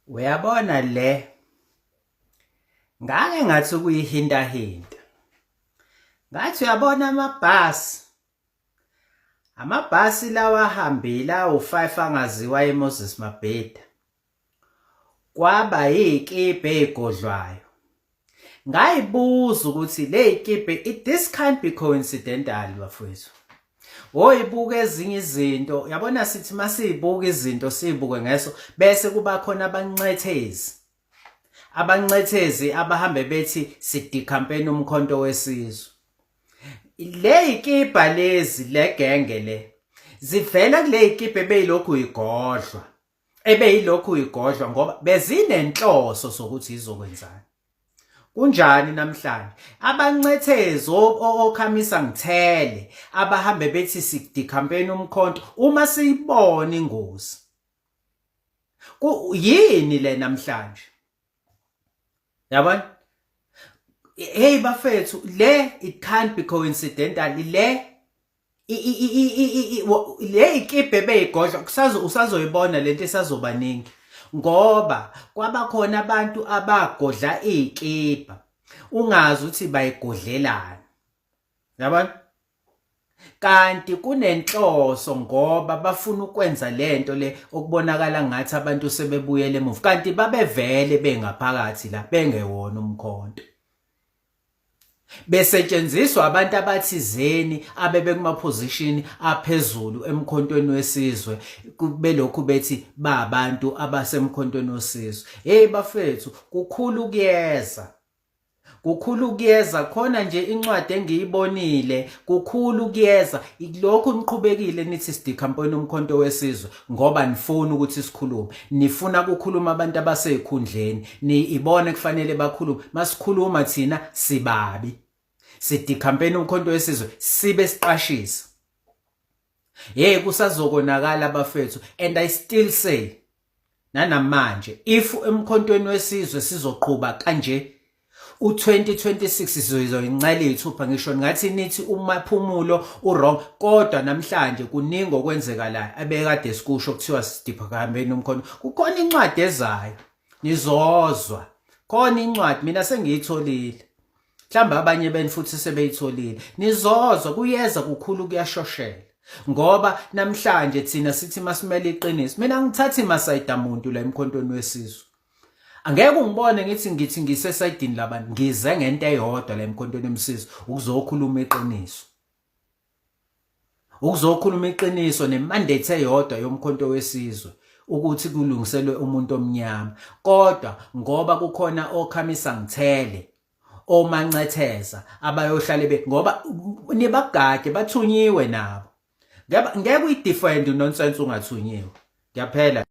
Uyabona ngake ngathi kuyihintahinta. Ngathi uyabona amabhasi lawa ahambile awu-5 angaziwa eMoses Mabhida. Kwaba yikibhe ey'godlwayo. Ngayibuza ukuthi ley'kibhe, this can't be coincidental bafowethu. Woyibuka ezinye izinto, yabona sithi masiyibuka izinto siyibuke ngeso bese kuba khona abancethezi abahambe bethi sidikhampeni umkhonto wesizwe. Ley'kibha lezi legenge zivela kuley'kibha ebeyilokhu igodlwa ngoba bezinenhloso sokuthi izokwenzani. Kunjani namhlanje? Abancethezi okhamisa ngithele abahambe bethi sidikhampeni umkhonto uma siyibona ingozi. Yini le namhlanje? Yabona? Hey bafethu, it can't be coincidental. Ikibhe beyigodla usazoyibona lento esazobaningi. Ngoba kwabakhona abantu abagodla iy'kibha ungazi ukuthi bayigodlelani. Yabona? Kanti kunenhloso ngoba bafuna ukwenza lento okubonakala ngathi abantu sebebuyele emuva. Kanti babevele bengaphakathi la bengewona umkhonto. Besetshenziswa abantu abathizeni abebekuma-position aphezulu emkhontweni wesizwe belokhu bethi abantu abasemkhontweni wesizwe. Hey bafethu, kukhulu ukuyeza khona nje incwadi engiyibonile, kukhulu ukuyeza. Lokhu niqhubekile nithi sidikhampeni umkhonto wesizwe ngoba nifuna ukuthi sikhulume. Nifuna kukhuluma abantu abasey'khundleni, ibone kufanele bakhulume. Masikhuluma thina sibabi. Sidikhampeni umkhonto wesizwe sibe siqashisa. Kusazokonakala bafethu, and I still say nanamanje if emkhontweni wesizwe sizoqhubha kanje u-2026 sizoyincela iy'thupha. Ngisho ngathi nithi umaphumulo wrong, kodwa namhlanje kuningi okwenzekalayo abekade sikusho kuthiwa sidikhampeni umkhonto. Kukhona incwadi ezayo, nizozwa. Khona incwadi mina sengiyitholile. Mhlawumbe abanye beni futhi sebeyitholile. Nizozwa kuyeza kukhulu kuyashoshela. Ngoba namhlanje thina sithi masimele iqiniso. Mina ngithathi masayida muntu la emkhontweni wesizwe. Angeke ungibone ngithi ngisesayidini labantu. Ngize ngento eyodwa la emkhontweni wesizwe ukuzokhuluma iqiniso. Ukuzokhuluma iqiniso nemandate eyodwa yomkhonto wesizwe ukuthi kulungiselwe umuntu omnyama. Kodwa ngoba kukhona okhamisa ngithele, omancetheza abayohlale ngoba nibagade bathunyiwe nabo. Ngeke uyidefend nonsense ungathunyiwe. Ngiyaphela.